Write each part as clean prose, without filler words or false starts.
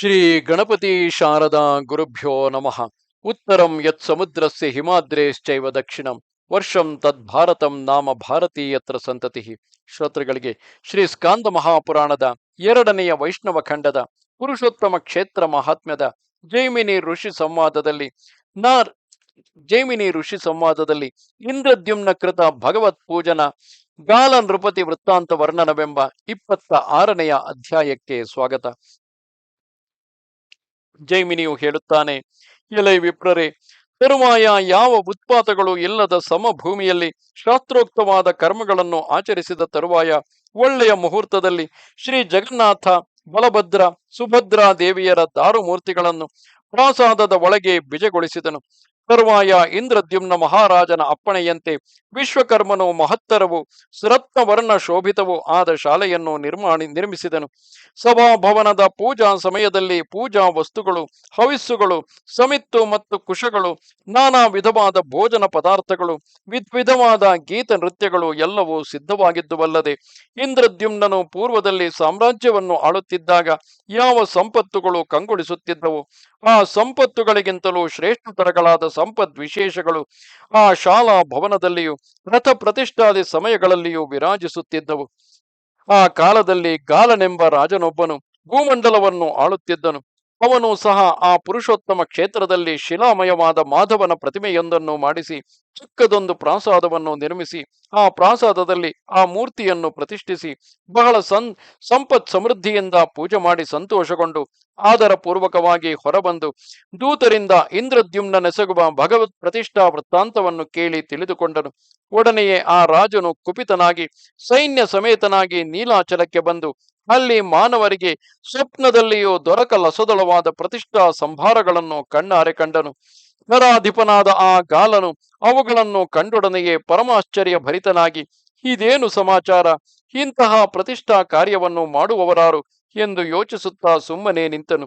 ಶ್ರೀ ಗಣಪತಿ ಶಾರದಾ ಗುರುಭ್ಯೋ ನಮಃ. ಉತ್ತರಂ ಯತ್ ಸಮುದ್ರಸ್ಯ ಹಿಮಾದ್ರೇಶ್ಚೈವ ದಕ್ಷಿಣಂ ವರ್ಷಂ ತದ್ಭಾರತಂ ನಾಮ ಭಾರತೀಯತ್ರ ಸಂತತಿ. ಶ್ರೋತೃಗಳಿಗೆ ಶ್ರೀ ಸ್ಕಾಂದ ಮಹಾಪುರಾಣದ ಎರಡನೆಯ ವೈಷ್ಣವ ಖಂಡದ ಪುರುಷೋತ್ತಮ ಕ್ಷೇತ್ರ ಮಹಾತ್ಮ್ಯದ ಜೈಮಿನಿ ಋಷಿ ಸಂವಾದದಲ್ಲಿ ನಾರ್ ಜೈಮಿನಿ ಋಷಿ ಸಂವಾದದಲ್ಲಿ ಇಂದ್ರದ್ಯುಮ್ನ ಕೃತ ಭಗವತ್ ಪೂಜನ ಗಾಲ ನೃಪತಿ ವೃತ್ತಾಂತ ವರ್ಣನವೆಂಬ 26ನೆಯ ಅಧ್ಯಾಯಕ್ಕೆ ಸ್ವಾಗತ. ಜೈಮಿನಿಯು ಹೇಳುತ್ತಾನೆ, ಎಲೈ ವಿಪ್ರರೇ, ತರುವಾಯ ಯಾವ ಉತ್ಪಾತಗಳು ಇಲ್ಲದ ಸಮಭೂಮಿಯಲ್ಲಿ ಶಾಸ್ತ್ರೋಕ್ತವಾದ ಕರ್ಮಗಳನ್ನು ಆಚರಿಸಿದ ತರುವಾಯ ಒಳ್ಳೆಯ ಮುಹೂರ್ತದಲ್ಲಿ ಶ್ರೀ ಜಗನ್ನಾಥ, ಬಲಭದ್ರ, ಸುಭದ್ರಾ ದೇವಿಯರ ದಾರುಮೂರ್ತಿಗಳನ್ನು ಪ್ರಾಸಾದದ ಒಳಗೆ ಬಿಜಗೊಳಿಸಿದನು. ತರುವಾಯ ಇಂದ್ರದ್ಯುಮ್ನ ಮಹಾರಾಜನ ಅಪ್ಪಣೆಯಂತೆ ವಿಶ್ವಕರ್ಮನು ಮಹತ್ತರವು ರತ್ನವರ್ಣ ಶೋಭಿತವೂ ಆದ ಶಾಲೆಯನ್ನು ನಿರ್ಮಿಸಿದನು. ಸಭಾಭವನದ ಪೂಜಾ ಸಮಯದಲ್ಲಿ ಪೂಜಾ ವಸ್ತುಗಳು, ಹವಿಸ್ಸುಗಳು, ಸಮಿತ್ತು ಮತ್ತು ಕುಶಗಳು, ನಾನಾ ವಿಧವಾದ ಭೋಜನ ಪದಾರ್ಥಗಳು, ವಿಧವಾದ ಗೀತ ನೃತ್ಯಗಳು ಎಲ್ಲವೂ ಸಿದ್ಧವಾಗಿದ್ದುವಲ್ಲದೆ ಇಂದ್ರದ್ಯುಮ್ನನು ಪೂರ್ವದಲ್ಲಿ ಸಾಮ್ರಾಜ್ಯವನ್ನು ಆಳುತ್ತಿದ್ದಾಗ ಯಾವ ಸಂಪತ್ತುಗಳು ಕಂಗೊಳಿಸುತ್ತಿದ್ದವು ಆ ಸಂಪತ್ತುಗಳಿಗಿಂತಲೂ ಶ್ರೇಷ್ಠತರಗಳಾದ ಸಂಪದ್ ವಿಶೇಷಗಳು ಆ ಶಾಲಾ ಭವನದಲ್ಲಿಯೂ ರಥ ಪ್ರತಿಷ್ಠಾದಿ ಸಮಯಗಳಲ್ಲಿಯೂ ವಿರಾಜಿಸುತ್ತಿದ್ದವು. ಆ ಕಾಲದಲ್ಲಿ ಗಾಲನೆಂಬ ರಾಜನೊಬ್ಬನು ಭೂಮಂಡಲವನ್ನು ಆಳುತ್ತಿದ್ದನು. ಅವನು ಸಹ ಆ ಪುರುಷೋತ್ತಮ ಕ್ಷೇತ್ರದಲ್ಲಿ ಶಿಲಾಮಯವಾದ ಮಾಧವನ ಪ್ರತಿಮೆಯೊಂದನ್ನು ಮಾಡಿಸಿ ಚಿಕ್ಕದೊಂದು ಪ್ರಾಸಾದವನ್ನು ನಿರ್ಮಿಸಿ ಆ ಪ್ರಾಸಾದದಲ್ಲಿ ಆ ಮೂರ್ತಿಯನ್ನು ಪ್ರತಿಷ್ಠಿಸಿ ಬಹಳ ಸಂಪತ್ ಸಮೃದ್ಧಿಯಿಂದ ಪೂಜೆ ಮಾಡಿ ಸಂತೋಷಗೊಂಡು ಆದರ ಪೂರ್ವಕವಾಗಿ ಹೊರಬಂದು ದೂತರಿಂದ ಇಂದ್ರದ್ಯುಮ್ನೆಸಗುವ ಭಗವತ್ ಪ್ರತಿಷ್ಠಾ ವೃತ್ತಾಂತವನ್ನು ಕೇಳಿ ತಿಳಿದುಕೊಂಡನು. ಒಡನೆಯೇ ಆ ರಾಜನು ಕುಪಿತನಾಗಿ ಸೈನ್ಯ ಸಮೇತನಾಗಿ ನೀಲಾಚಲಕ್ಕೆ ಬಂದು ಅಲ್ಲಿ ಮಾನವರಿಗೆ ಸ್ವಪ್ನದಲ್ಲಿಯೂ ದೊರಕಲಸದಳವಾದ ಪ್ರತಿಷ್ಠಾ ಸಂಭಾರಗಳನ್ನು ಕಣ್ಣಾರೆ ಕಂಡನು. ನರಾಧಿಪನಾದ ಆ ಗಾಲನು ಅವುಗಳನ್ನು ಕಂಡೊಡನೆಯೇ ಪರಮಾಶ್ಚರ್ಯ ಭರಿತನಾಗಿ, ಇದೇನು ಸಮಾಚಾರ, ಇಂತಹ ಪ್ರತಿಷ್ಠಾ ಕಾರ್ಯವನ್ನು ಮಾಡುವವರಾರು ಎಂದು ಯೋಚಿಸುತ್ತಾ ಸುಮ್ಮನೆ ನಿಂತನು.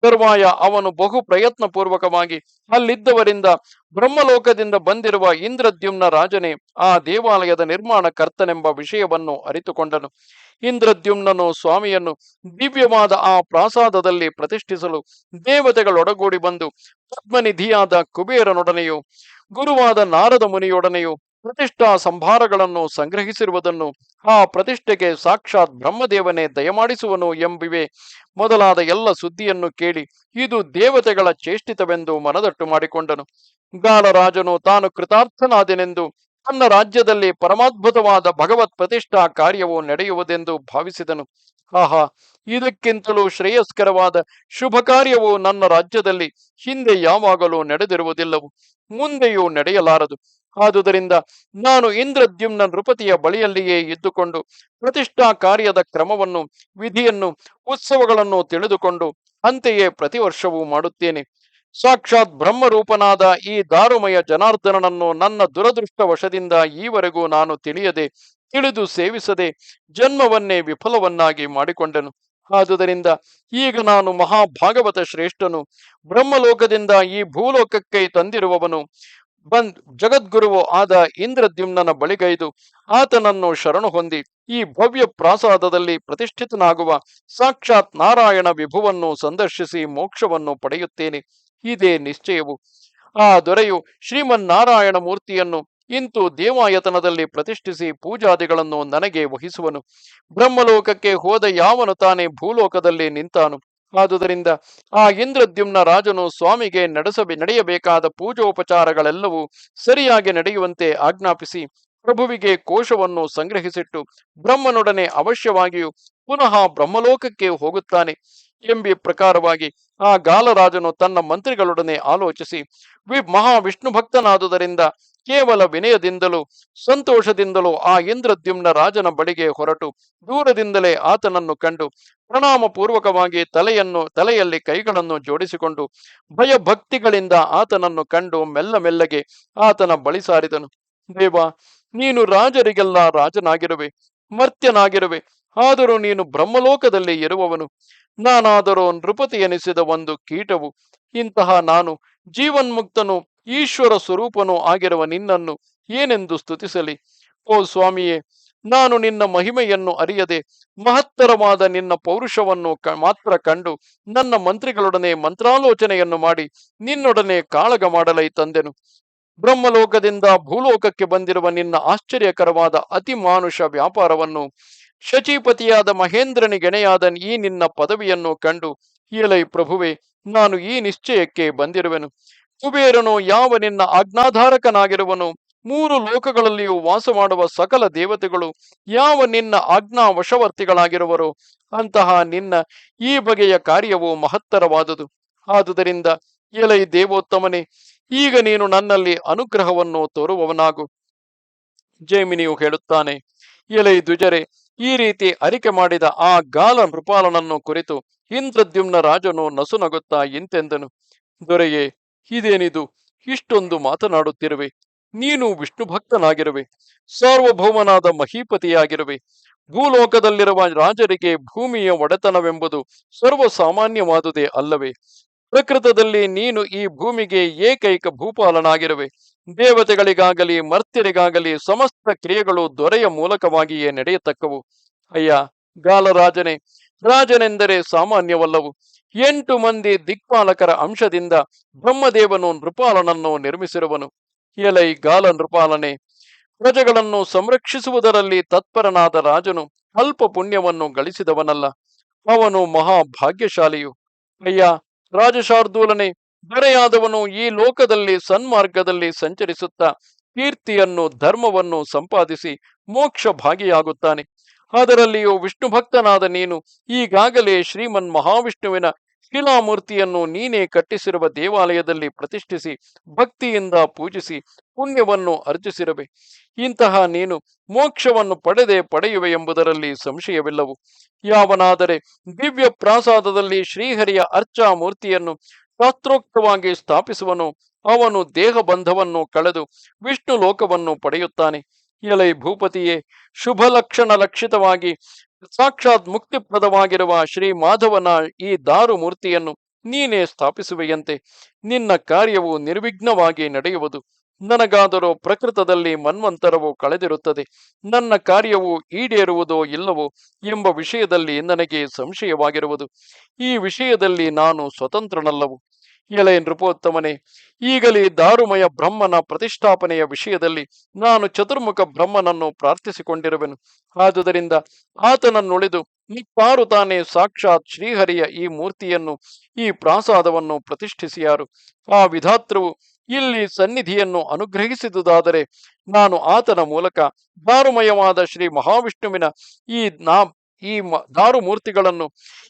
ತರುವಾಯ ಅವನು ಬಹು ಪ್ರಯತ್ನ ಪೂರ್ವಕವಾಗಿ ಅಲ್ಲಿದ್ದವರಿಂದ ಬ್ರಹ್ಮಲೋಕದಿಂದ ಬಂದಿರುವ ಇಂದ್ರದ್ಯುಮ್ನ ರಾಜನೇ ಆ ದೇವಾಲಯದ ನಿರ್ಮಾಣ ಕರ್ತನೆಂಬ ವಿಷಯವನ್ನು ಅರಿತುಕೊಂಡನು. ಇಂದ್ರದ್ಯುಮ್ನನು ಸ್ವಾಮಿಯನ್ನು ದಿವ್ಯವಾದ ಆ ಪ್ರಾಸಾದದಲ್ಲಿ ಪ್ರತಿಷ್ಠಿಸಲು ದೇವತೆಗಳೊಡಗೂಡಿ ಬಂದು ಪದ್ಮನಿಧಿಯಾದ ಕುಬೇರನೊಡನೆಯೂ ಗುರುವಾದ ನಾರದ ಮುನಿಯೊಡನೆಯೂ ಪ್ರತಿಷ್ಠಾ ಸಂಭಾರಗಳನ್ನು ಸಂಗ್ರಹಿಸಿರುವುದನ್ನು, ಆ ಪ್ರತಿಷ್ಠೆಗೆ ಸಾಕ್ಷಾತ್ ಬ್ರಹ್ಮದೇವನೇ ದಯಮಾಡಿಸುವನು ಎಂಬಿವೆ ಮೊದಲಾದ ಎಲ್ಲ ಸುದ್ದಿಯನ್ನು ಕೇಳಿ ಇದು ದೇವತೆಗಳ ಚೇಷ್ಟಿತವೆಂದು ಮನದಟ್ಟು ಮಾಡಿಕೊಂಡನು. ಗಾಲರಾಜನು ತಾನು ಕೃತಾರ್ಥನಾದೆನೆಂದು ತನ್ನ ರಾಜ್ಯದಲ್ಲಿ ಪರಮಾದ್ಭುತವಾದ ಭಗವತ್ ಪ್ರತಿಷ್ಠಾ ಕಾರ್ಯವು ನಡೆಯುವುದೆಂದು ಭಾವಿಸಿದನು. ಆಹಾ, ಇದಕ್ಕಿಂತಲೂ ಶ್ರೇಯಸ್ಕರವಾದ ಶುಭ ಕಾರ್ಯವು ನನ್ನ ರಾಜ್ಯದಲ್ಲಿ ಹಿಂದೆ ಯಾವಾಗಲೂ ನಡೆದಿರುವುದಿಲ್ಲವು, ಮುಂದೆಯೂ ನಡೆಯಲಾರದು. ಆದುದರಿಂದ ನಾನು ಇಂದ್ರದ್ಯುಮ್ನ ನೃಪತಿಯ ಬಳಿಯಲ್ಲಿಯೇ ಇದ್ದುಕೊಂಡು ಪ್ರತಿಷ್ಠಾ ಕಾರ್ಯದ ಕ್ರಮವನ್ನು, ವಿಧಿಯನ್ನು, ಉತ್ಸವಗಳನ್ನು ತಿಳಿದುಕೊಂಡು ಅಂತೆಯೇ ಪ್ರತಿ ವರ್ಷವೂ ಮಾಡುತ್ತೇನೆ. ಸಾಕ್ಷಾತ್ ಬ್ರಹ್ಮರೂಪನಾದ ಈ ದಾರುಮಯ ಜನಾರ್ದನನನ್ನು ನನ್ನ ದುರದೃಷ್ಟ ವಶದಿಂದ ಈವರೆಗೂ ನಾನು ತಿಳಿದು ಸೇವಿಸದೆ ಜನ್ಮವನ್ನೇ ವಿಫಲವನ್ನಾಗಿ ಮಾಡಿಕೊಂಡೆನು. ಆದುದರಿಂದ ಈಗ ನಾನು ಮಹಾಭಾಗವತ ಶ್ರೇಷ್ಠನು, ಬ್ರಹ್ಮಲೋಕದಿಂದ ಈ ಭೂಲೋಕಕ್ಕೆ ತಂದಿರುವವನು, ಜಗದ್ಗುರುವು ಆದ ಇಂದ್ರದ್ಯುಮ್ನನ ಬಳಿಗೈದು ಆತನನ್ನು ಶರಣು ಹೊಂದಿ ಈ ಭವ್ಯ ಪ್ರಾಸಾದದಲ್ಲಿ ಪ್ರತಿಷ್ಠಿತನಾಗುವ ಸಾಕ್ಷಾತ್ ನಾರಾಯಣ ವಿಭುವನ್ನು ಸಂದರ್ಶಿಸಿ ಮೋಕ್ಷವನ್ನು ಪಡೆಯುತ್ತೇನೆ. ಇದೇ ನಿಶ್ಚಯವು. ಆ ದೊರೆಯು ಶ್ರೀಮನ್ನಾರಾಯಣ ಮೂರ್ತಿಯನ್ನು ಇಂತು ದೇವಾಯತನದಲ್ಲಿ ಪ್ರತಿಷ್ಠಿಸಿ ಪೂಜಾದಿಗಳನ್ನು ನನಗೆ ವಹಿಸುವನು. ಬ್ರಹ್ಮಲೋಕಕ್ಕೆ ಹೋದ ಯಾವನು ತಾನೇ ಭೂಲೋಕದಲ್ಲಿ ನಿಂತಾನು. ಆದುದರಿಂದ ಆ ಇಂದ್ರದ್ಯುಮ್ನ ರಾಜನು ಸ್ವಾಮಿಗೆ ನಡೆಯಬೇಕಾದ ಪೂಜೋಪಚಾರಗಳೆಲ್ಲವೂ ಸರಿಯಾಗಿ ನಡೆಯುವಂತೆ ಆಜ್ಞಾಪಿಸಿ ಪ್ರಭುವಿಗೆ ಕೋಶವನ್ನು ಸಂಗ್ರಹಿಸಿಟ್ಟು ಬ್ರಹ್ಮನೊಡನೆ ಅವಶ್ಯವಾಗಿಯೂ ಪುನಃ ಬ್ರಹ್ಮಲೋಕಕ್ಕೆ ಹೋಗುತ್ತಾನೆ ಎಂಬ ಪ್ರಕಾರವಾಗಿ ಆ ಗಾಲರಾಜನು ತನ್ನ ಮಂತ್ರಿಗಳೊಡನೆ ಆಲೋಚಿಸಿ ಮಹಾವಿಷ್ಣು ಭಕ್ತನಾದುದರಿಂದ ಕೇವಲ ವಿನಯದಿಂದಲೂ ಸಂತೋಷದಿಂದಲೂ ಆ ಇಂದ್ರದ್ಯುಮ್ನ ರಾಜನ ಬಳಿಗೆ ಹೊರಟು ದೂರದಿಂದಲೇ ಆತನನ್ನು ಕಂಡು ಪ್ರಣಾಮ ಪೂರ್ವಕವಾಗಿ ತಲೆಯಲ್ಲಿ ಕೈಗಳನ್ನು ಜೋಡಿಸಿಕೊಂಡು ಭಯಭಕ್ತಿಗಳಿಂದ ಆತನನ್ನು ಕಂಡು ಮೆಲ್ಲಗೆ ಆತನ ಬಳಿ ಸಾರಿದನು. ದೇವ, ನೀನು ರಾಜರಿಗೆಲ್ಲ ರಾಜನಾಗಿರುವೆ, ಮರ್ತ್ಯನಾಗಿರುವೆ, ಆದರೂ ನೀನು ಬ್ರಹ್ಮಲೋಕದಲ್ಲಿ ಇರುವವನು. ನಾನಾದರೋ ನೃಪತಿ ಎನಿಸಿದ ಒಂದು ಕೀಟವು. ಇಂತಹ ನಾನು ಜೀವನ್ಮುಕ್ತನು, ಈಶ್ವರ ಸ್ವರೂಪನೂ ಆಗಿರುವ ನಿನ್ನನ್ನು ಏನೆಂದು ಸ್ತುತಿಸಲಿ? ಓ ಸ್ವಾಮಿಯೇ, ನಾನು ನಿನ್ನ ಮಹಿಮೆಯನ್ನು ಅರಿಯದೆ ಮಹತ್ತರವಾದ ನಿನ್ನ ಪೌರುಷವನ್ನು ಮಾತ್ರ ಕಂಡು ನನ್ನ ಮಂತ್ರಿಗಳೊಡನೆ ಮಂತ್ರಾಲೋಚನೆಯನ್ನು ಮಾಡಿ ನಿನ್ನೊಡನೆ ಕಾಳಗ ಮಾಡಲೈ ತಂದೆನು. ಬ್ರಹ್ಮಲೋಕದಿಂದ ಭೂಲೋಕಕ್ಕೆ ಬಂದಿರುವ ನಿನ್ನ ಆಶ್ಚರ್ಯಕರವಾದ ಅತಿ ಮಾನುಷ ವ್ಯಾಪಾರವನ್ನು, ಶಚೀಪತಿಯಾದ ಮಹೇಂದ್ರನಿಗೆಣೆಯಾದ ಈ ನಿನ್ನ ಪದವಿಯನ್ನು ಕಂಡು, ಎಲೈ ಪ್ರಭುವೆ, ನಾನು ಈ ನಿಶ್ಚಯಕ್ಕೆ ಬಂದಿರುವೆನು. ಕುಬೇರನು ಯಾವ ನಿನ್ನ ಆಜ್ಞಾಧಾರಕನಾಗಿರುವನು, ಮೂರು ಲೋಕಗಳಲ್ಲಿಯೂ ವಾಸ ಮಾಡುವ ಸಕಲ ದೇವತೆಗಳು ಯಾವ ನಿನ್ನ ಆಜ್ಞಾ ವಶವರ್ತಿಗಳಾಗಿರುವರೋ ಅಂತಹ ನಿನ್ನ ಈ ಬಗೆಯ ಕಾರ್ಯವು ಮಹತ್ತರವಾದುದು. ಆದುದರಿಂದ ಎಲೈ ದೇವೋತ್ತಮನೇ, ಈಗ ನೀನು ನನ್ನಲ್ಲಿ ಅನುಗ್ರಹವನ್ನು ತೋರುವವನಾಗು. ಜೈಮಿನಿಯು ಹೇಳುತ್ತಾನೆ, ಎಲೈ ದ್ವಿಜರೆ, ಈ ರೀತಿ ಅರಿಕೆ ಮಾಡಿದ ಆ ಗಾಲ ನೃಪಾಲನನ್ನು ಕುರಿತು ಇಂದ್ರದ್ಯುಮ್ನ ರಾಜನು ನಸುನಗುತ್ತಾ ಇಂತೆಂದನು, ದೊರೆಯೇ, ಇದೇನಿದು, ಇಷ್ಟೊಂದು ಮಾತನಾಡುತ್ತಿರುವೆ? ನೀನು ವಿಷ್ಣು ಭಕ್ತನಾಗಿರುವೆ, ಸಾರ್ವಭೌಮನಾದ ಮಹೀಪತಿಯಾಗಿರುವೆ. ಭೂಲೋಕದಲ್ಲಿರುವ ರಾಜರಿಗೆ ಭೂಮಿಯ ಒಡೆತನವೆಂಬುದು ಸರ್ವಸಾಮಾನ್ಯವಾದುದೇ ಅಲ್ಲವೇ? ಪ್ರಕೃತದಲ್ಲಿ ನೀನು ಈ ಭೂಮಿಗೆ ಏಕೈಕ ಭೂಪಾಲನಾಗಿರುವೆ. ದೇವತೆಗಳಿಗಾಗಲಿ ಮರ್ತ್ಯರಿಗಾಗಲಿ ಸಮಸ್ತ ಕ್ರಿಯೆಗಳು ದೊರೆಯ ಮೂಲಕವಾಗಿಯೇ ನಡೆಯತಕ್ಕವು. ಅಯ್ಯ ಗಾಲರಾಜನೇ, ರಾಜನೆಂದರೆ ಸಾಮಾನ್ಯವಲ್ಲವು. 8 ಮಂದಿ ದಿಕ್ಪಾಲಕರ ಅಂಶದಿಂದ ಬ್ರಹ್ಮದೇವನು ನೃಪಾಲನನ್ನು ನಿರ್ಮಿಸಿರುವನು. ಎಲೈ ಗಾಲ ನೃಪಾಲನೆ, ಪ್ರಜೆಗಳನ್ನು ಸಂರಕ್ಷಿಸುವುದರಲ್ಲಿ ತತ್ಪರನಾದ ರಾಜನು ಅಲ್ಪ ಪುಣ್ಯವನ್ನು ಗಳಿಸಿದವನಲ್ಲ, ಅವನು ಮಹಾಭಾಗ್ಯಶಾಲಿಯು. ಅಯ್ಯ ರಾಜಶಾರ್ದೂಲನೆ, ದೊರೆಯಾದವನು ಈ ಲೋಕದಲ್ಲಿ ಸನ್ಮಾರ್ಗದಲ್ಲಿ ಸಂಚರಿಸುತ್ತಾ ಕೀರ್ತಿಯನ್ನು ಧರ್ಮವನ್ನು ಸಂಪಾದಿಸಿ ಮೋಕ್ಷ ಭಾಗಿಯಾಗುತ್ತಾನೆ. ಅದರಲ್ಲಿಯೂ ವಿಷ್ಣು ಭಕ್ತನಾದ ನೀನು ಈಗಾಗಲೇ ಶ್ರೀಮನ್ ಮಹಾವಿಷ್ಣುವಿನ ಶಿಲಾಮೂರ್ತಿಯನ್ನು ನೀನೇ ಕಟ್ಟಿಸಿರುವ ದೇವಾಲಯದಲ್ಲಿ ಪ್ರತಿಷ್ಠಿಸಿ ಭಕ್ತಿಯಿಂದ ಪೂಜಿಸಿ ಪುಣ್ಯವನ್ನು ಅರ್ಜಿಸಿರುವೆ. ಇಂತಹ ನೀನು ಮೋಕ್ಷವನ್ನು ಪಡೆಯುವೆ ಎಂಬುದರಲ್ಲಿ ಸಂಶಯವಿಲ್ಲವು. ಯಾವನಾದರೆ ದಿವ್ಯ ಪ್ರಾಸಾದದಲ್ಲಿ ಶ್ರೀಹರಿಯ ಅರ್ಚಾ ಮೂರ್ತಿಯನ್ನು ಶಾಸ್ತ್ರೋಕ್ತವಾಗಿ ಸ್ಥಾಪಿಸುವನು, ಅವನು ದೇಹ ಬಂಧವನ್ನು ಕಳೆದು ವಿಷ್ಣು ಲೋಕವನ್ನು ಪಡೆಯುತ್ತಾನೆ. ಎಲೈ ಭೂಪತಿಯೇ, ಶುಭ ಲಕ್ಷಣ ಲಕ್ಷಿತವಾಗಿ ಸಾಕ್ಷಾತ್ ಮುಕ್ತಿಪ್ರದವಾಗಿರುವ ಶ್ರೀ ಮಾಧವನ ಈ ದಾರು ಮೂರ್ತಿಯನ್ನು ನೀನೇ ಸ್ಥಾಪಿಸುವೆಯಂತೆ ನಿನ್ನ ಕಾರ್ಯವು ನಿರ್ವಿಘ್ನವಾಗಿ ನಡೆಯುವುದು. ನನಗಾದರೂ ಪ್ರಕೃತದಲ್ಲಿ ಮನ್ವಂತರವು ಕಳೆದಿರುತ್ತದೆ. ನನ್ನ ಕಾರ್ಯವು ಈಡೇರುವುದೋ ಇಲ್ಲವೋ ಎಂಬ ವಿಷಯದಲ್ಲಿ ನನಗೆ ಸಂಶಯವಾಗಿರುವುದು. ಈ ವಿಷಯದಲ್ಲಿ ನಾನು ಸ್ವತಂತ್ರನಲ್ಲವು. ಎಲೆ ನೃಪೋತ್ತಮನೇ, ಈಗಲೇ ದಾರುಮಯ ಬ್ರಹ್ಮನ ಪ್ರತಿಷ್ಠಾಪನೆಯ ವಿಷಯದಲ್ಲಿ ನಾನು ಚತುರ್ಮುಖ ಬ್ರಹ್ಮನನ್ನು ಪ್ರಾರ್ಥಿಸಿಕೊಂಡಿರುವೆನು. ಆದುದರಿಂದ ಆತನನ್ನುಳಿದು ನಿಪ್ಪಾರು ತಾನೇ ಸಾಕ್ಷಾತ್ ಶ್ರೀಹರಿಯ ಈ ಮೂರ್ತಿಯನ್ನು, ಈ ಪ್ರಾಸಾದವನ್ನು ಪ್ರತಿಷ್ಠಿಸಿಯಾರು. ಆ ವಿಧಾತೃವು ಇಲ್ಲಿ ಸನ್ನಿಧಿಯನ್ನು ಅನುಗ್ರಹಿಸಿದುದಾದರೆ ನಾನು ಆತನ ಮೂಲಕ ದಾರುಮಯವಾದ ಶ್ರೀ ಮಹಾವಿಷ್ಣುವಿನ ಈ ದಾರು ಮೂರ್ತಿಗಳನ್ನು,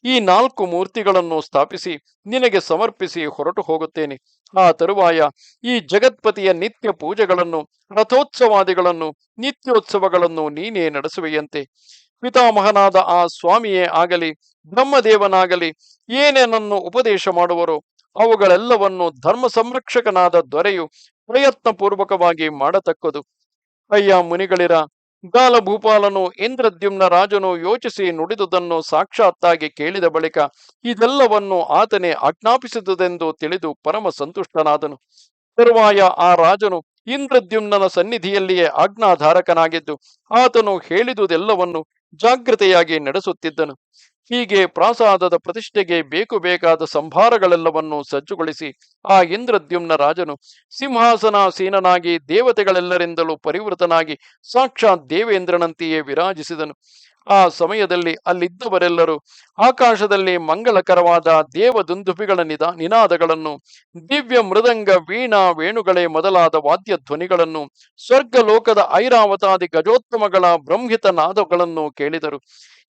ಈ 4 ಮೂರ್ತಿಗಳನ್ನು ಸ್ಥಾಪಿಸಿ ನಿನಗೆ ಸಮರ್ಪಿಸಿ ಹೊರಟು ಹೋಗುತ್ತೇನೆ. ಆ ತರುವಾಯ ಈ ಜಗತ್ಪತಿಯ ನಿತ್ಯ ಪೂಜೆಗಳನ್ನು, ರಥೋತ್ಸವಾದಿಗಳನ್ನು, ನಿತ್ಯೋತ್ಸವಗಳನ್ನು ನೀನೇ ನಡೆಸುವೆಯಂತೆ. ಪಿತಾಮಹನಾದ ಆ ಸ್ವಾಮಿಯೇ ಆಗಲಿ, ಬ್ರಹ್ಮದೇವನಾಗಲಿ ಏನೇನನ್ನು ಉಪದೇಶ ಮಾಡುವರೋ ಅವುಗಳೆಲ್ಲವನ್ನು ಧರ್ಮ ಸಂರಕ್ಷಕನಾದ ದೊರೆಯು ಪ್ರಯತ್ನ ಪೂರ್ವಕವಾಗಿ ಮಾಡತಕ್ಕದು. ಅಯ್ಯ ಮುನಿಗಳಿರ, ಗಾಲಭೂಪಾಲನು ಇಂದ್ರದ್ಯುಮ್ನ ರಾಜನು ಯೋಚಿಸಿ ನುಡಿದುದನ್ನು ಸಾಕ್ಷಾತ್ತಾಗಿ ಕೇಳಿದ ಬಳಿಕ ಇದೆಲ್ಲವನ್ನು ಆತನೇ ಆಜ್ಞಾಪಿಸಿದುದೆಂದು ತಿಳಿದು ಪರಮ ಸಂತುಷ್ಟನಾದನು. ತರುವಾಯ ಆ ರಾಜನು ಇಂದ್ರದ್ಯುಮ್ನನ ಸನ್ನಿಧಿಯಲ್ಲಿಯೇ ಆಜ್ಞಾಧಾರಕನಾಗಿದ್ದು ಆತನು ಹೇಳಿದುದೆಲ್ಲವನ್ನು ಜಾಗೃತೆಯಾಗಿ ನಡೆಸುತ್ತಿದ್ದನು. ಹೀಗೆ ಪ್ರಾಸಾದದ ಪ್ರತಿಷ್ಠೆಗೆ ಬೇಕಾದ ಸಂಭಾರಗಳೆಲ್ಲವನ್ನು ಸಜ್ಜುಗೊಳಿಸಿ ಆ ಇಂದ್ರದ್ಯುಮ್ನ ರಾಜನು ಸಿಂಹಾಸನಾಸೀನನಾಗಿ ದೇವತೆಗಳೆಲ್ಲರಿಂದಲೂ ಪರಿವೃತನಾಗಿ ಸಾಕ್ಷಾತ್ ದೇವೇಂದ್ರನಂತೆಯೇ ವಿರಾಜಿಸಿದನು. ಆ ಸಮಯದಲ್ಲಿ ಅಲ್ಲಿದ್ದವರೆಲ್ಲರೂ ಆಕಾಶದಲ್ಲಿ ಮಂಗಳಕರವಾದ ದೇವದುಂದುಭಿಗಳ ನಿನಾದಗಳನ್ನು, ದಿವ್ಯ ಮೃದಂಗ ವೀಣಾ ವೇಣುಗಳೇ ಮೊದಲಾದ ವಾದ್ಯ ಧ್ವನಿಗಳನ್ನು, ಸ್ವರ್ಗಲೋಕದ ಐರಾವತಾದಿ ಗಜೋತ್ತಮಗಳ ಬ್ರಹ್ಮಿತ ನಾದಗಳನ್ನು ಕೇಳಿದರು.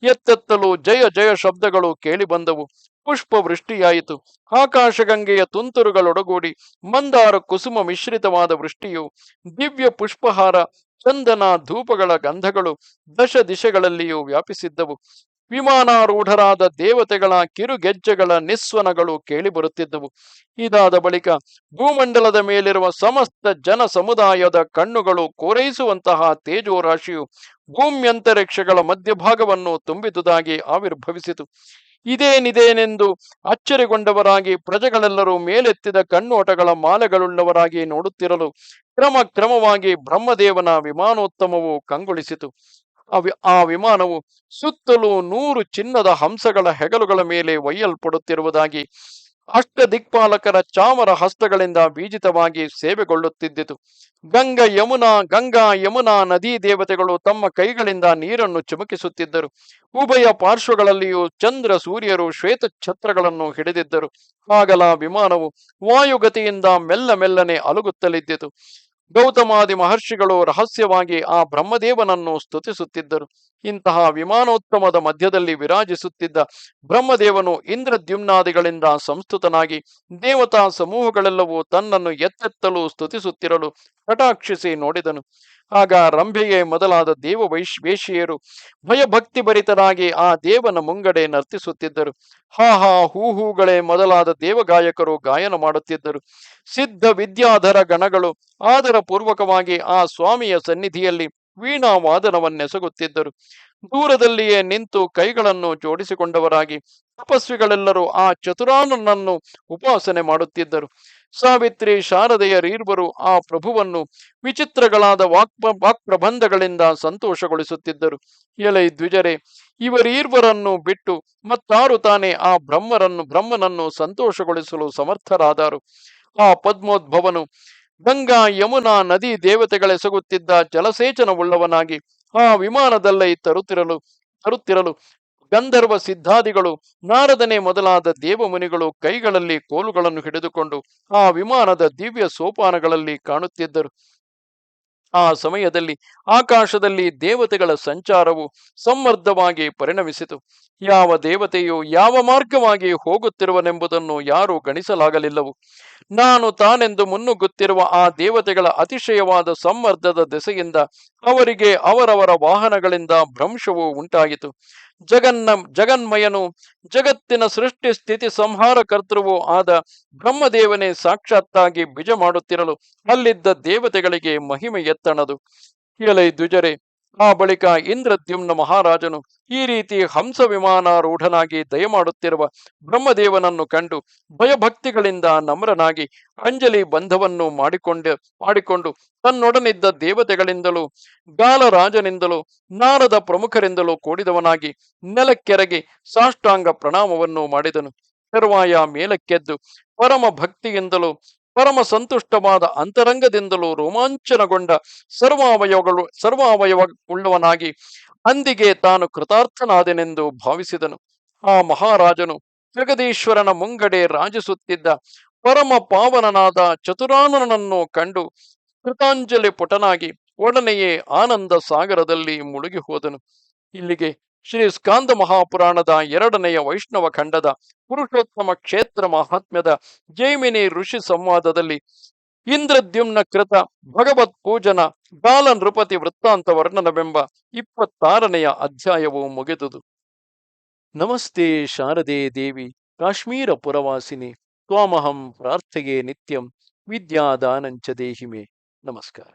ಎತ್ತೆತ್ತಲು ಜಯ ಜಯ ಶಬ್ದಗಳು ಕೇಳಿಬಂದವು. ಪುಷ್ಪ ವೃಷ್ಟಿಯಾಯಿತು. ಆಕಾಶಗಂಗೆಯ ತುಂತುರುಗಳೊಡಗೂಡಿ ಮಂದಾರ ಕುಸುಮ ಮಿಶ್ರಿತವಾದ ವೃಷ್ಟಿಯು, ದಿವ್ಯ ಪುಷ್ಪಹಾರ ಚಂದನ ಧೂಪಗಳ ಗಂಧಗಳು ದಶ ದಿಶೆಗಳಲ್ಲಿಯೂ ವ್ಯಾಪಿಸಿದ್ದವು. ವಿಮಾನಾರೂಢರಾದ ದೇವತೆಗಳ ಕಿರುಗೆಜ್ಜೆಗಳ ನಿಸ್ವನಗಳು ಕೇಳಿಬರುತ್ತಿದ್ದವು. ಇದಾದ ಬಳಿಕ ಭೂಮಂಡಲದ ಮೇಲಿರುವ ಸಮಸ್ತ ಜನ ಸಮುದಾಯದ ಕಣ್ಣುಗಳು ಕೋರೈಸುವಂತಹ ತೇಜೋರಾಶಿಯು ಭೂಮ್ಯಂತರಿಕ್ಷಗಳ ಮಧ್ಯಭಾಗವನ್ನು ತುಂಬಿದುದಾಗಿ ಆವಿರ್ಭವಿಸಿತು. ಇದೇನಿದೇನೆಂದು ಅಚ್ಚರಿಗೊಂಡವರಾಗಿ ಪ್ರಜೆಗಳೆಲ್ಲರೂ ಮೇಲೆತ್ತಿದ ಕಣ್ಣೋಟಗಳ ಮಾಲೆಗಳುಳ್ಳವರಾಗಿ ನೋಡುತ್ತಿರಲು ಕ್ರಮವಾಗಿ ಬ್ರಹ್ಮದೇವನ ವಿಮಾನೋತ್ತಮವು ಕಂಗೊಳಿಸಿತು. ಆ ವಿಮಾನವು ಸುತ್ತಲೂ 100 ಚಿನ್ನದ ಹಂಸಗಳ ಹೆಗಲುಗಳ ಮೇಲೆ ಒಯ್ಯಲ್ಪಡುತ್ತಿರುವುದಾಗಿ ಅಷ್ಟದಿಕ್ಪಾಲಕರ ಚಾಮರ ಹಸ್ತಗಳಿಂದ ಬೀಜಿತವಾಗಿ ಸೇವೆಗೊಳ್ಳುತ್ತಿದ್ದಿತು. ಗಂಗಾ ಯಮುನಾ ನದೀ ದೇವತೆಗಳು ತಮ್ಮ ಕೈಗಳಿಂದ ನೀರನ್ನು ಚಿಮುಕಿಸುತ್ತಿದ್ದರು. ಉಭಯ ಪಾರ್ಶ್ವಗಳಲ್ಲಿಯೂ ಚಂದ್ರ ಸೂರ್ಯರು ಶ್ವೇತ ಛತ್ರಗಳನ್ನು ಹಿಡಿದಿದ್ದರು. ಆಗಲ ವಿಮಾನವು ವಾಯುಗತಿಯಿಂದ ಮೆಲ್ಲನೆ ಅಲುಗುತ್ತಲಿದ್ದಿತು. ಗೌತಮಾದಿ ಮಹರ್ಷಿಗಳು ರಹಸ್ಯವಾಗಿ ಆ ಬ್ರಹ್ಮದೇವನನ್ನು ಸ್ತುತಿಸುತ್ತಿದ್ದರು. ಇಂತಹ ವಿಮಾನೋತ್ತಮದ ಮಧ್ಯದಲ್ಲಿ ವಿರಾಜಿಸುತ್ತಿದ್ದ ಬ್ರಹ್ಮದೇವನು ಇಂದ್ರದ್ಯುಮ್ನಾದಿಗಳಿಂದ ಸಂಸ್ತುತನಾಗಿ ದೇವತಾ ಸಮೂಹಗಳೆಲ್ಲವೂ ತನ್ನನ್ನು ಎತ್ತೆತ್ತಲು ಸ್ತುತಿಸುತ್ತಿರಲು ಕಟಾಕ್ಷಿಸಿ ನೋಡಿದನು. ಆಗ ರಂಭೆಯೇ ಮೊದಲಾದ ದೇವ ವೇಷಿಯರು ಭಯಭಕ್ತಿ ಭರಿತರಾಗಿ ಆ ದೇವನ ಮುಂಗಡೆ ನರ್ತಿಸುತ್ತಿದ್ದರು. ಹಾ ಹೂಗಳೇ ಮೊದಲಾದ ದೇವಗಾಯಕರು ಗಾಯನ ಮಾಡುತ್ತಿದ್ದರು. ಸಿದ್ಧ ವಿದ್ಯಾಧರ ಗಣಗಳು ಆದರ ಪೂರ್ವಕವಾಗಿ ಆ ಸ್ವಾಮಿಯ ಸನ್ನಿಧಿಯಲ್ಲಿ ವೀಣಾ ವಾದನವನ್ನೆಸಗುತ್ತಿದ್ದರು. ದೂರದಲ್ಲಿಯೇ ನಿಂತು ಕೈಗಳನ್ನು ಜೋಡಿಸಿಕೊಂಡವರಾಗಿ ತಪಸ್ವಿಗಳೆಲ್ಲರೂ ಆ ಚತುರಾನನನ್ನು ಉಪಾಸನೆ ಮಾಡುತ್ತಿದ್ದರು. ಸಾವಿತ್ರಿ ಶಾರದೆಯರೀರ್ವರು ಆ ಪ್ರಭುವನ್ನು ವಿಚಿತ್ರಗಳಾದ ವಾಕ್ಪ್ರಬಂಧಗಳಿಂದ ಸಂತೋಷಗೊಳಿಸುತ್ತಿದ್ದರು. ಎಲೈ ದ್ವಿಜರೇ, ಇವರೀರ್ವರನ್ನು ಬಿಟ್ಟು ಮತ್ತಾರು ತಾನೇ ಆ ಬ್ರಹ್ಮನನ್ನು ಸಂತೋಷಗೊಳಿಸಲು ಸಮರ್ಥರಾದರು? ಆ ಪದ್ಮೋದ್ಭವನು ಗಂಗಾ ಯಮುನಾ ನದಿ ದೇವತೆಗಳೆಸಗುತ್ತಿದ್ದ ಜಲಸೇಚನವುಳ್ಳವನಾಗಿ ಆ ವಿಮಾನದಲ್ಲೇ ತರುತ್ತಿರಲು ಗಂಧರ್ವ ಸಿದ್ಧಾದಿಗಳು ನಾರದನೆ ಮೊದಲಾದ ದೇವಮುನಿಗಳು ಕೈಗಳಲ್ಲಿ ಕೋಲುಗಳನ್ನು ಹಿಡಿದುಕೊಂಡು ಆ ವಿಮಾನದ ದಿವ್ಯ ಸೋಪಾನಗಳಲ್ಲಿ ಕಾಣುತ್ತಿದ್ದರು. ಆ ಸಮಯದಲ್ಲಿ ಆಕಾಶದಲ್ಲಿ ದೇವತೆಗಳ ಸಂಚಾರವು ಸಮೃದ್ಧವಾಗಿ ಪರಿಣಮಿಸಿತು. ಯಾವ ದೇವತೆಯು ಯಾವ ಮಾರ್ಗವಾಗಿ ಹೋಗುತ್ತಿರುವನೆಂಬುದನ್ನು ಯಾರೂ ಗಣಿಸಲಾಗಲಿಲ್ಲವು. ನಾನು ತಾನೆಂದು ಮುನ್ನುಗ್ಗುತ್ತಿರುವ ಆ ದೇವತೆಗಳ ಅತಿಶಯವಾದ ಸಮ್ಮರ್ದದ ದೆಸೆಯಿಂದ ಅವರಿಗೆ ಅವರವರ ವಾಹನಗಳಿಂದ ಭ್ರಂಶವು ಉಂಟಾಯಿತು. ಜಗನ್ಮಯನು ಜಗತ್ತಿನ ಸೃಷ್ಟಿ ಸ್ಥಿತಿ ಸಂಹಾರ ಕರ್ತೃವೂ ಆದ ಬ್ರಹ್ಮದೇವನೇ ಸಾಕ್ಷಾತ್ತಾಗಿ ಬಿಜ ಮಾಡುತ್ತಿರಲು ಅಲ್ಲಿದ್ದ ದೇವತೆಗಳಿಗೆ ಮಹಿಮೆ ಎತ್ತಣದು. ಎಲೈ ದ್ವಿಜರೇ, ಆ ಬಳಿಕ ಇಂದ್ರದ್ಯುಮ್ನ ಮಹಾರಾಜನು ಈ ರೀತಿ ಹಂಸ ವಿಮಾನಾರೂಢನಾಗಿ ದಯಮಾಡುತ್ತಿರುವ ಬ್ರಹ್ಮದೇವನನ್ನು ಕಂಡು ಭಯಭಕ್ತಿಗಳಿಂದ ನಮ್ರನಾಗಿ ಅಂಜಲಿ ಬಂಧವನ್ನು ಮಾಡಿಕೊಂಡು ತನ್ನೊಡನಿದ್ದ ದೇವತೆಗಳಿಂದಲೂ ಗಾಲರಾಜನಿಂದಲೂ ನಾರದ ಪ್ರಮುಖರಿಂದಲೂ ಕೂಡಿದವನಾಗಿ ನೆಲಕ್ಕೆರಗಿ ಸಾಷ್ಟಾಂಗ ಪ್ರಣಾಮವನ್ನು ಮಾಡಿದನು. ತರುವಾಯ ಮೇಲಕ್ಕೆದ್ದು ಪರಮ ಭಕ್ತಿಯಿಂದಲೂ ಪರಮ ಸಂತುಷ್ಟವಾದ ಅಂತರಂಗದಿಂದಲೂ ರೋಮಾಂಚನಗೊಂಡ ಸರ್ವಾವಯವವುಳ್ಳವನಾಗಿ ಅಂದಿಗೆ ತಾನು ಕೃತಾರ್ಥನಾದೆನೆಂದು ಭಾವಿಸಿದನು. ಆ ಮಹಾರಾಜನು ಜಗದೀಶ್ವರನ ಮುಂಗಡೆ ರಾಜಿಸುತ್ತಿದ್ದ ಪರಮ ಪಾವನನಾದ ಚತುರಾನನನ್ನು ಕಂಡು ಕೃತಾಂಜಲಿ ಪುಟನಾಗಿ ಒಡನೆಯೇ ಆನಂದ ಸಾಗರದಲ್ಲಿ ಮುಳುಗಿ ಹೋದನು. ಇಲ್ಲಿಗೆ ಶ್ರೀ ಸ್ಕಾಂದ ಮಹಾಪುರಾಣದ 2ನೆಯ ವೈಷ್ಣವ ಖಂಡದ ಪುರುಷೋತ್ತಮ ಕ್ಷೇತ್ರ ಮಹಾತ್ಮ್ಯದ ಜೈಮಿನಿ ಋಷಿ ಸಂವಾದದಲ್ಲಿ ಇಂದ್ರದ್ಯುಮ್ನ ಕೃತ ಭಗವತ್ ಪೂಜನ ಬಾಲ ನೃಪತಿ ವೃತ್ತಾಂತ ವರ್ಣನವೆಂಬ 26ನೆಯ ಅಧ್ಯಾಯವು ಮುಗಿದುದು. ನಮಸ್ತೆ ಶಾರದೆ ದೇವಿ ಕಾಶ್ಮೀರ ಪುರವಾಸಿನಿ ತ್ವಾಮಹಂ ಪ್ರಾರ್ಥೆಯೇ ನಿತ್ಯಂ ವಿದ್ಯಾದಾನಂಚ ದೇಹಿಮೆ. ನಮಸ್ಕಾರ.